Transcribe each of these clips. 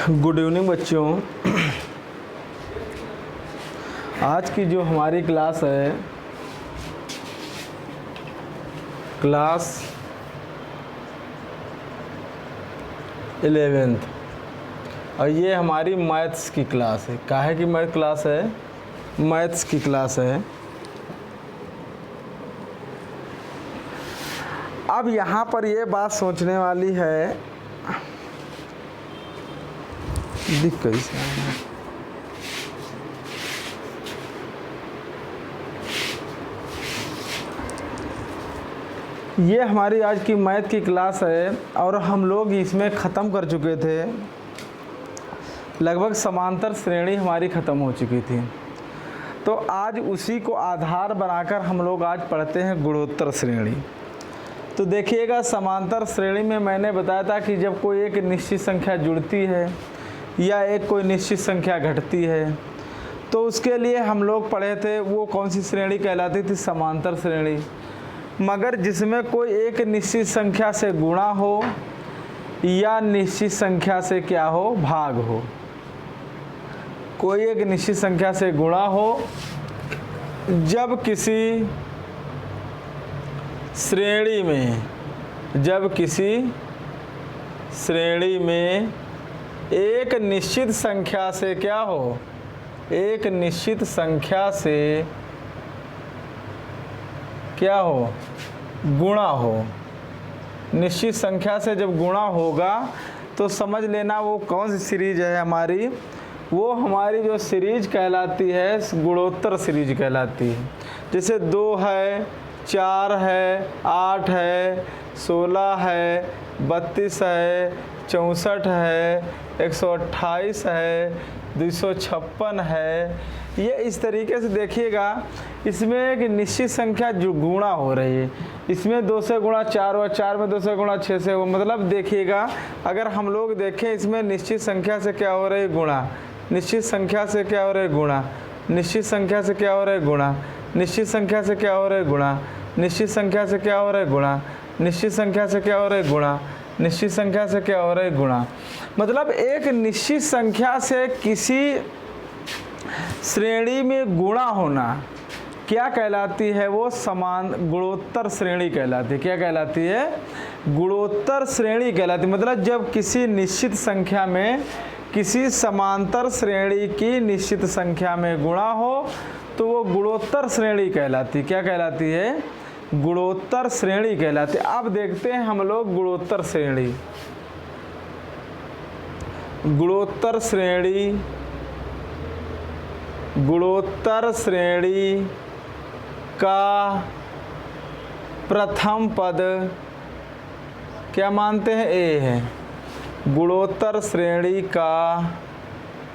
Good evening बच्चों। आज की जो हमारी क्लास है, क्लास 11th, और ये हमारी मैथ्स की क्लास है। काहे की मैथ क्लास है? मैथ्स की क्लास है। अब यहाँ पर ये बात सोचने वाली है, दिख कैसे ये हमारी आज की मैथ की क्लास है और हम लोग इसमें ख़त्म कर चुके थे। लगभग समांतर श्रेणी हमारी ख़त्म हो चुकी थी। तो आज उसी को आधार बनाकर हम लोग आज पढ़ते हैं गुणोत्तर श्रेणी। तो देखिएगा, समांतर श्रेणी में मैंने बताया था कि जब कोई एक निश्चित संख्या जुड़ती है या एक कोई निश्चित संख्या घटती है तो उसके लिए हम लोग पढ़े थे वो कौन सी श्रेणी कहलाती थी? समांतर श्रेणी। मगर जिसमें कोई एक निश्चित संख्या से गुणा हो या निश्चित संख्या से क्या हो? भाग हो। कोई एक निश्चित संख्या से गुणा हो जब किसी श्रेणी में एक निश्चित संख्या से क्या हो? एक निश्चित संख्या से क्या हो? गुणा हो। निश्चित संख्या से जब गुणा होगा तो समझ लेना वो कौन सी सीरीज है हमारी? वो हमारी जो सीरीज कहलाती है गुणोत्तर सीरीज कहलाती है। जैसे 2 है, 4 है, 8 है, 16 है, 32 है, 64 है, 128 है, 256 है। ये इस तरीके से देखिएगा, इसमें एक निश्चित संख्या जो गुणा हो रही है। इसमें 2 से गुणा 4 और 4 में 2 से गुणा 6 से हो। मतलब देखिएगा, अगर हम लोग देखें इसमें निश्चित संख्या से क्या हो रही है? गुणा। निश्चित संख्या से क्या हो रहा है? गुणा। निश्चित संख्या से क्या हो रहा है? गुणा। निश्चित संख्या से क्या हो रहा है? गुणा। निश्चित संख्या से क्या हो रहा है? गुणा। निश्चित संख्या से क्या हो रहा है? गुणा। निश्चित संख्या से क्या हो रहा है? गुणा। मतलब एक निश्चित संख्या से किसी श्रेणी में गुणा होना क्या कहलाती है? वो समान गुणोत्तर श्रेणी कहलाती है। क्या कहलाती है? गुणोत्तर श्रेणी कहलाती है। मतलब जब किसी निश्चित संख्या में किसी समांतर श्रेणी की निश्चित संख्या में गुणा हो तो वो गुणोत्तर श्रेणी कहलाती। क्या कहलाती है? गुणोत्तर श्रेणी कहलाती है। अब देखते हैं हम लोग गुणोत्तर श्रेणी। गुणोत्तर श्रेणी का प्रथम पद क्या मानते हैं? ए है। गुणोत्तर श्रेणी का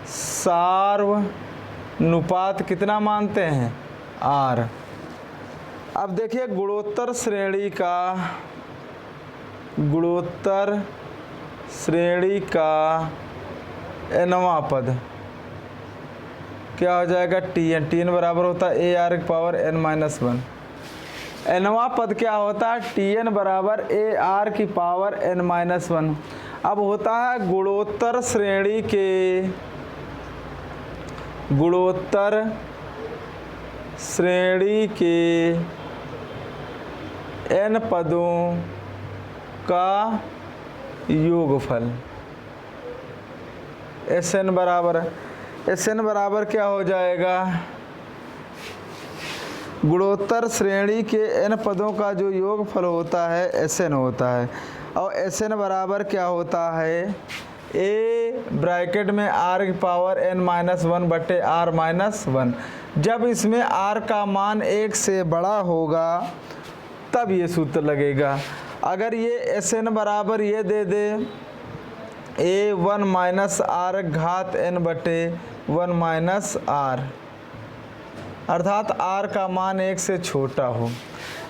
सार्वनुपात कितना मानते हैं? आर। अब देखिए, गुणोत्तर श्रेणी का nवां पद क्या हो जाएगा? Tn। Tn बराबर होता है AR⁻n-1। nवां पद क्या होता है? Tn बराबर AR⁻n-1। अब होता है गुणोत्तर श्रेणी के n पदों का योगफल। Sn बराबर क्या हो जाएगा? गुणोत्तर श्रेणी के n पदों का जो योगफल होता है Sn होता है। और Sn बराबर क्या होता है? A ब्रैकेट में R⁻n-1 बटे R-1। जब इसमें R का मान 1 से बड़ा होगा तब ये सूत्र लगेगा। अगर ये Sn बराबर ये दे दे A1 R घात n बटे 1 R, अर्थात R का मान 1 से छोटा हो।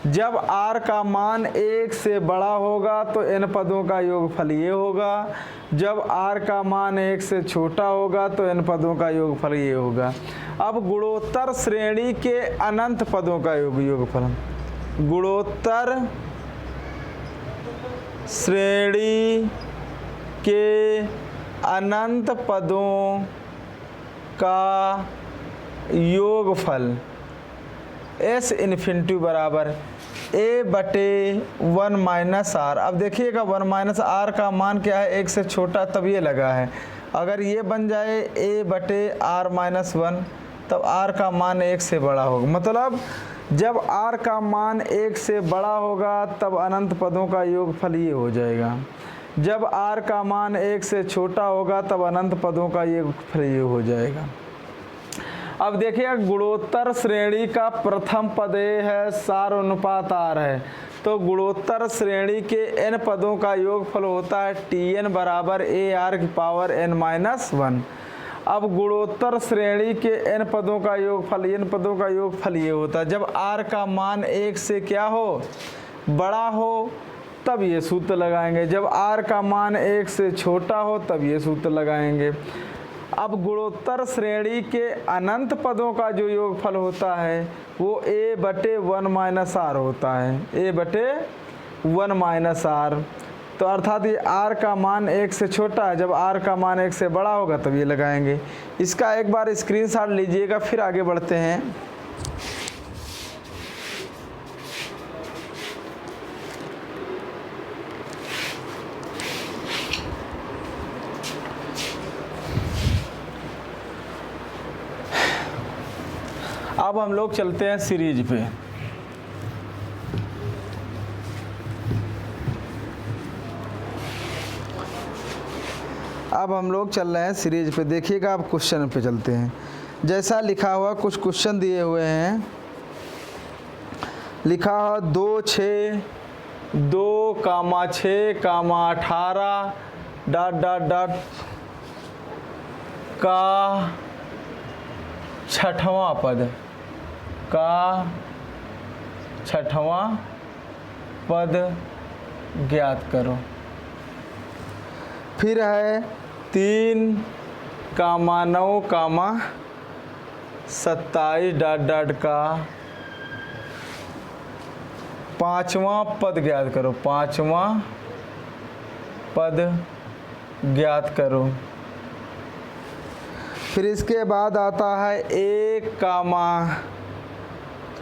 जब R का मान 1 से बड़ा होगा तो n पदों का योगफल ये होगा। जब R का मान 1 से छोटा होगा तो n पदों का योगफल ये होगा। अब गुणोत्तर श्रेणी के अनंत पदों का योगफल। गुणोत्तर श्रेणी के अनंत पदों का योगफल एस इन्फिनिटी बराबर ए बटे 1 माइनस आर। अब देखिएगा 1 माइनस आर का मान क्या है, 1 से छोटा, तब ये लगा है। अगर ये बन जाए ए बटे आर माइनस 1 तब आर का मान 1 से बड़ा होगा। मतलब जब आर का मान 1 से बड़ा होगा तब अनंत पदों का योगफल ये हो जाएगा। जब आर का मान 1 से छोटा होगा तब अनंत पदों का योगफल ये हो जाएगा। अब देखिए गुणोत्तर श्रेणी का प्रथम पद ए है, सार अनुपात आर है, तो गुणोत्तर श्रेणी के n पदों का योगफल होता है Tn बराबर ए आर की पावर n माइनस 1। अब गुणोत्तर श्रेणी के n पदों का योगफल, n पदों का योगफल ये होता है जब r का मान 1 से क्या हो, बड़ा हो, तब ये सूत्र लगाएंगे। जब r का मान 1 से छोटा हो तब ये सूत्र लगाएंगे। अब गुणोत्तर श्रेणी के अनंत पदों का जो योगफल होता है वो a बटे 1 माइनस आर होता है, a बटे 1 माइनस आर। तो अर्थात ये r का मान 1 से छोटा है, जब r का मान 1 से बड़ा होगा तब ये लगाएंगे। इसका एक बार स्क्रीनशॉट लीजिएगा, फिर आगे बढ़ते हैं। अब हम लोग चलते हैं सीरीज पे। अब हम लोग चल रहे हैं सीरीज पे। देखिएगा अब क्वेश्चन पे चलते हैं। जैसा लिखा हुआ, कुछ क्वेश्चन दिए हुए हैं, लिखा हुआ 2 6 2 कामा 6 कामा 18 डॉट डॉट डॉट का छठवां पद, का छठवां पद ज्ञात करो। फिर है 3 कामा 9 कामा 27 डॉट डॉट का पांचवां पद ज्ञात करो, पांचवां पद ज्ञात करो। फिर इसके बाद आता है 1 कामा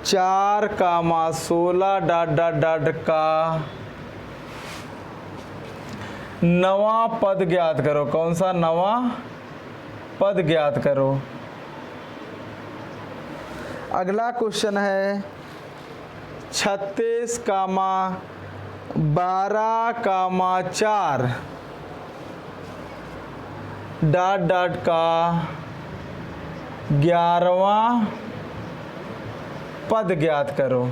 4 कामा 16 डॉट डॉट डॉट का नवां पद ज्ञात करो। कौन सा नवां पद ज्ञात करो। अगला क्वेश्चन है 36 कामा 12 कामा 4 डॉट डॉट का 11वां पद ज्ञात करो,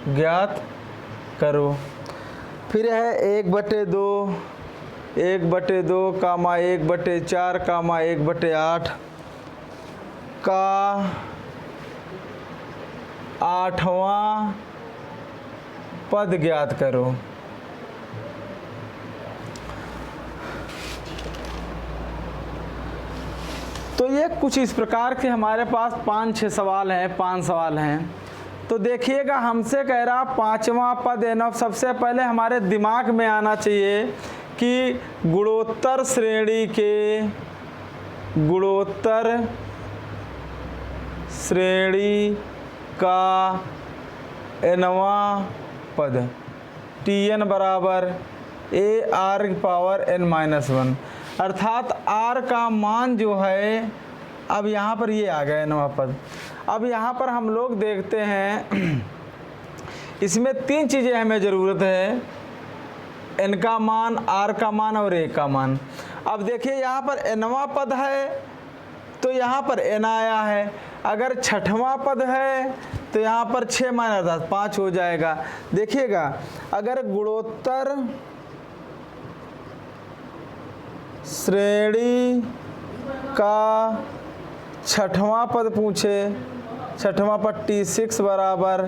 ज्ञात करो। फिर है 1/2 1/2 कामा 1/4 कामा 1/8 का 8वां पद ज्ञात करो। तो ये कुछ इस प्रकार के हमारे पास 5-6 सवाल हैं, 5 सवाल हैं। तो देखिएगा हमसे कह रहा 5वां पद है ना। सबसे पहले हमारे दिमाग में आना चाहिए कि गुणोत्तर श्रेणी के, गुणोत्तर श्रेणी का nवां पद Tn बराबर ए आर की पावर n माइनस 1। अर्थात r का मान जो है, अब यहाँ पर ये आ गया nवां पद। अब यहाँ पर हम लोग देखते हैं इसमें 3 चीज़ें हमें ज़रूरत है, n का मान, r का मान और a का मान। अब देखिए यहाँ पर nवां पद है तो यहाँ पर n आया है। अगर छठवां पद है तो यहाँ पर 6 माइनस 10 5 हो जाएगा। देखिएगा अगर गुणोत्तर श्रेणी का छठवां पद पूछे, छठवां पद T6 बराबर,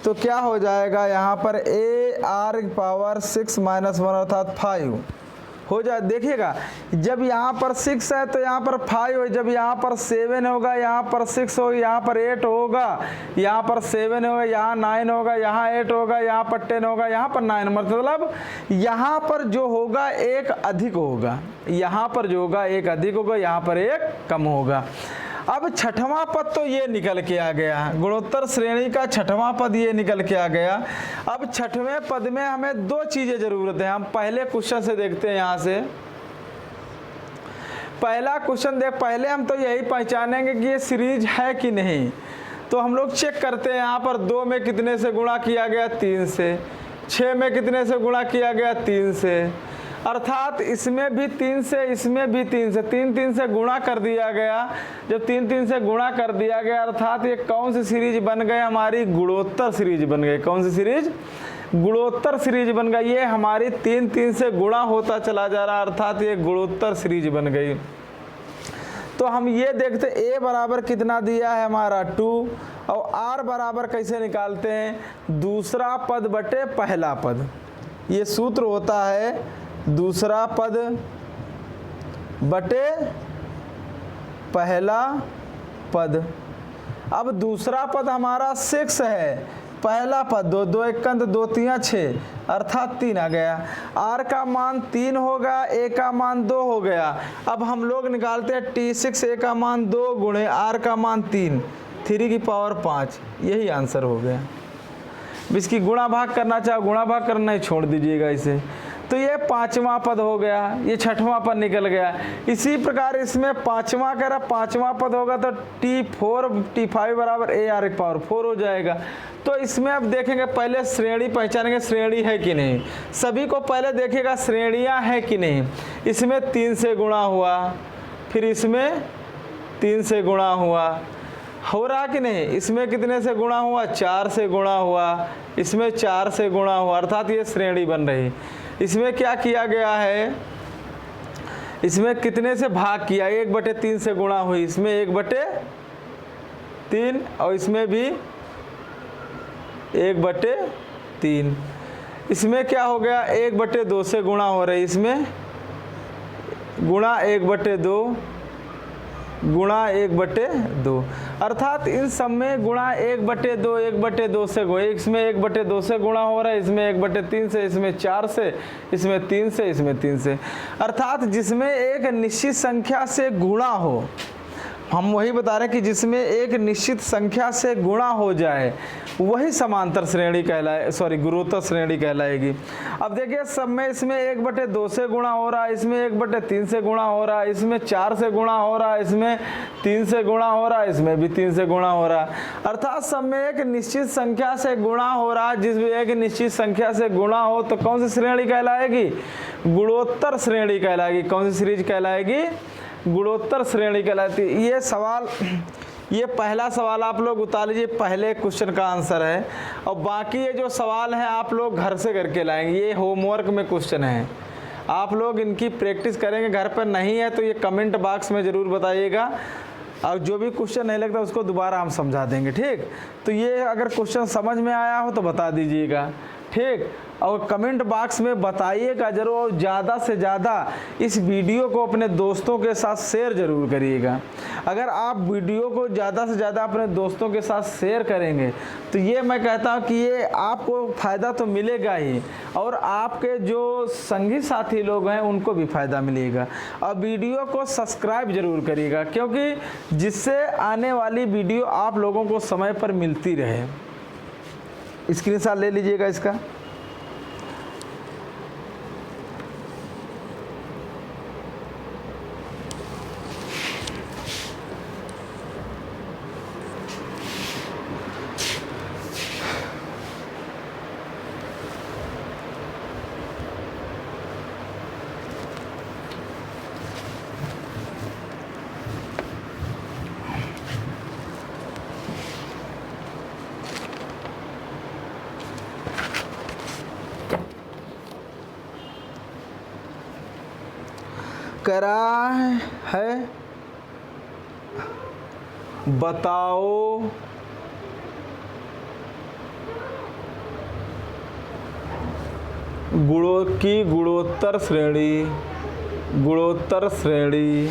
तो क्या हो जाएगा यहाँ पर ए आर की पावर 6 माइनस 1 अर्थात 5 हो जाए। देखिएगा जब यहाँ पर 6 है तो यहाँ पर 5 हो, जब यहाँ पर 7 होगा, यहाँ पर 6 होगा, यहाँ पर 8 होगा, यहाँ पर 7 होगा, यहाँ 9 होगा, यहाँ 8 होगा, यहाँ पर 10 होगा, यहाँ पर 9, मतलब यहाँ पर जो होगा एक अधिक होगा, यहाँ पर जो होगा एक अधिक होगा, यहाँ पर एक कम होगा। अब छठवां पद तो ये निकल के आ गया, गुणोत्तर श्रेणी का छठवां पद ये निकल के आ गया। अब छठवें पद में हमें दो चीजें जरूरत है। हम पहले क्वेश्चन से देखते हैं। यहाँ से पहला क्वेश्चन देख, पहले हम तो यही पहचानेंगे कि ये सीरीज है कि नहीं। तो हम लोग चेक करते हैं यहाँ पर 2 में कितने से गुणा किया गया, 3 से। 6 में कितने से गुणा किया गया, 3 से। अर्थात इसमें भी 3 से, इसमें भी 3 से, 3 से गुणा कर दिया गया। जब 3 से गुणा कर दिया गया अर्थात ये कौन सी सीरीज बन गई, हमारी गुणोत्तर सीरीज बन गई। कौन सी सीरीज, गुणोत्तर सीरीज बन गई। ये हमारी 3 से गुणा होता चला जा रहा, अर्थात ये गुणोत्तर सीरीज बन गई। तो हम ये देखते a बराबर कितना दिया है हमारा 2, और r बराबर कैसे निकालते हैं, दूसरा पद बटे पहला पद। ये सूत्र होता है दूसरा पद बटे पहला पद। अब दूसरा पद हमारा 6 है, पहला पद 2, 2 एकंत 2 3 6, अर्थात 3 आ गया। r का मान 3 होगा, a का मान 2 हो गया। अब हम लोग निकालते हैं T6, a का मान 2 गुणे r का मान 3, 3 की पावर 5, यही आंसर हो गया। इसकी गुणा भाग करना चाहे गुणा भाग करना ही छोड़ दीजिएगा इसे। तो ये 5वां पद हो गया, ये 6वां पद निकल गया। इसी प्रकार इसमें 5वां कह रहा, 5वां पद होगा तो T4 T5 बराबर AR की पावर 4 हो जाएगा। तो इसमें अब देखेंगे, पहले श्रेणी पहचानेंगे, श्रेणी है कि नहीं। सभी को पहले देखिएगा श्रेणियां है कि नहीं। इसमें 3 से गुणा हुआ, फिर इसमें 3 से गुणा हुआ, हो रहा कि नहीं। इसमें कितने से गुणा हुआ, 4 से गुणा हुआ, इसमें 4 से गुणा हुआ, अर्थात ये श्रेणी बन रही। इसमें क्या किया गया है, इसमें कितने से भाग किया, 1/3 से गुणा हुई, इसमें 1/3 और इसमें भी 1/3। इसमें क्या हो गया, 1/2 से गुणा हो रही, इसमें गुणा 1/2 गुणा 1/2, अर्थात इन सब में गुणा 1/2 1/2 से गो, इसमें 1/2 से गुणा हो रहा है, इसमें 1/3 से, इसमें 4 से, इसमें 3 से, इसमें 3 से। अर्थात जिसमें एक निश्चित संख्या से गुणा हो, हम वही बता रहे हैं कि जिसमें एक निश्चित संख्या से गुणा हो जाए वही समांतर श्रेणी कहलाए, सॉरी गुणोत्तर श्रेणी कहलाएगी। अब देखिए सब में इसमें 1/2 से गुणा हो रहा है, इसमें 1/3 से गुणा हो रहा है, इसमें 4 से गुणा हो रहा है, इसमें 3 से गुणा हो रहा है, इसमें भी 3 से गुणा हो रहा है। अर्थात सब में एक निश्चित संख्या से गुणा हो रहा है। जिस भी एक निश्चित संख्या से गुणा हो तो कौन सी श्रेणी कहलाएगी, गुणोत्तर श्रेणी कहलाएगी। कौन सी सीरीज कहलाएगी, गुणोत्तर श्रेणी कहलाती। ये सवाल, ये पहला सवाल आप लोग उतार लीजिए, पहले क्वेश्चन का आंसर है। और बाकी ये जो सवाल है आप लोग घर से करके लाएंगे, ये होमवर्क में क्वेश्चन है, आप लोग इनकी प्रैक्टिस करेंगे। घर पर नहीं है तो ये कमेंट बॉक्स में ज़रूर बताइएगा, और जो भी क्वेश्चन नहीं लगता उसको दोबारा हम समझा देंगे, ठीक। तो ये अगर क्वेश्चन समझ में आया हो तो बता दीजिएगा, ठीक। और कमेंट बॉक्स में बताइएगा जरूर, और ज़्यादा से ज़्यादा इस वीडियो को अपने दोस्तों के साथ शेयर ज़रूर करिएगा। अगर आप वीडियो को ज़्यादा से ज़्यादा अपने दोस्तों के साथ शेयर करेंगे तो ये मैं कहता हूँ कि ये आपको फ़ायदा तो मिलेगा ही, और आपके जो संगी साथी लोग हैं उनको भी फ़ायदा मिलेगा। और वीडियो को सब्सक्राइब ज़रूर करिएगा, क्योंकि जिससे आने वाली वीडियो आप लोगों को समय पर मिलती रहे। स्क्रीनशॉट ले लीजिएगा इसका। करा है, बताओ गुणों की गुणोत्तर श्रेणी। गुणोत्तर श्रेणी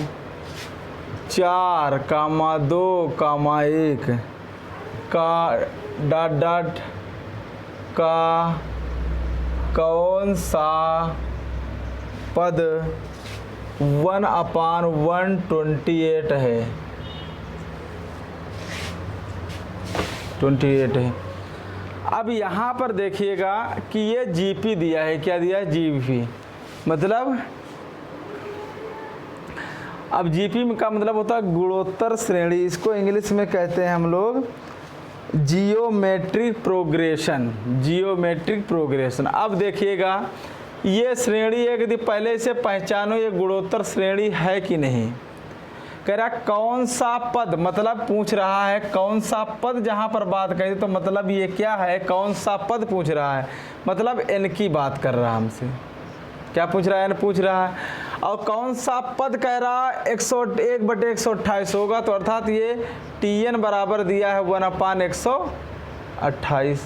4, 2, 1 का डॉट डॉट का कौन सा पद 1/128 है। 28 है। अब यहाँ पर देखिएगा कि ये जीपी दिया है। क्या दिया है? जीपी। मतलब अब जीपी का मतलब होता है गुणोत्तर श्रेणी। इसको इंग्लिश में कहते हैं हम लोग जियोमेट्रिक प्रोग्रेशन। Geometric progression. अब देखिएगा ये श्रेणी है कि पहले इसे पहचानो ये गुणोत्तर श्रेणी है कि नहीं। कह रहा कौन सा पद, मतलब पूछ रहा है कौन सा पद। जहाँ पर बात करी तो मतलब ये क्या है? कौन सा पद पूछ रहा है, मतलब n की बात कर रहा है हमसे। क्या पूछ रहा है? n पूछ रहा है। और कौन सा पद कह रहा है 1/128 होगा, तो अर्थात ये Tn बराबर दिया है 1/128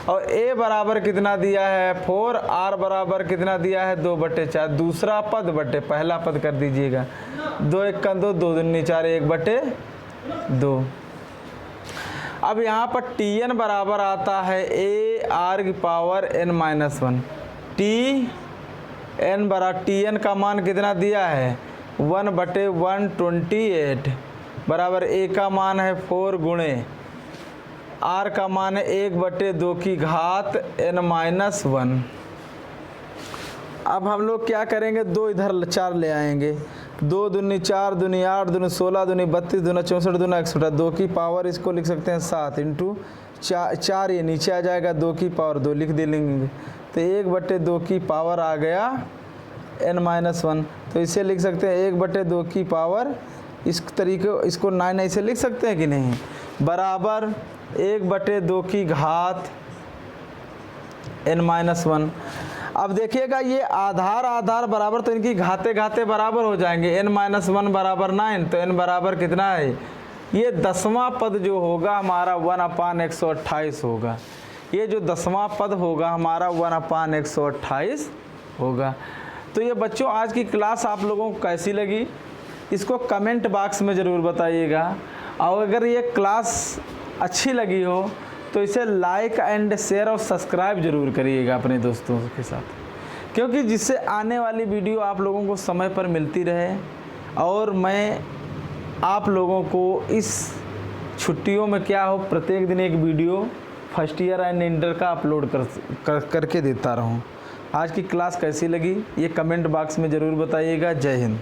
और a बराबर कितना दिया है 4, r बराबर कितना दिया है 2/4। दूसरा पद बटे पहला पद कर दीजिएगा। 2 1 2, 2 दूनी 4, 1/2। अब यहाँ पर Tn बराबर आता है ar⁻n-1। Tn का मान कितना दिया है 1/128 बराबर a का मान है 4 गुणे r का मान है 1/2 की घात n-1। अब हम लोग क्या करेंगे? 2 इधर 4 ले आएंगे। 2 दूनी 4, दूनी 8, दूनी 16, दूनी 32, दूना 64, दूना 108। 2 की पावर इसको लिख सकते हैं 7 इंटू 4 ये नीचे आ जाएगा 2 की पावर 2 लिख दे लेंगे। तो 1/2 की पावर आ गया n-1। तो इसे लिख सकते हैं 1/2 की पावर इस तरीके, इसको 9 ऐसे लिख सकते हैं कि नहीं, बराबर 1/2 की घात n-1। अब देखिएगा ये आधार आधार बराबर, तो इनकी घाते घाते बराबर हो जाएंगे। n-1 बराबर 9, तो n बराबर कितना है? ये 10वां पद जो होगा हमारा 1/128 होगा। ये जो 10वां पद होगा हमारा 1/128 होगा। तो ये बच्चों आज की क्लास आप लोगों को कैसी लगी इसको कमेंट बॉक्स में ज़रूर बताइएगा। और अगर ये क्लास अच्छी लगी हो तो इसे लाइक एंड शेयर और सब्सक्राइब जरूर करिएगा अपने दोस्तों के साथ, क्योंकि जिससे आने वाली वीडियो आप लोगों को समय पर मिलती रहे। और मैं आप लोगों को इस छुट्टियों में क्या हो प्रत्येक दिन एक video first year and inter का अपलोड करके देता रहूं। आज की क्लास कैसी लगी ये कमेंट बॉक्स में ज़रूर बताइएगा। जय हिंद।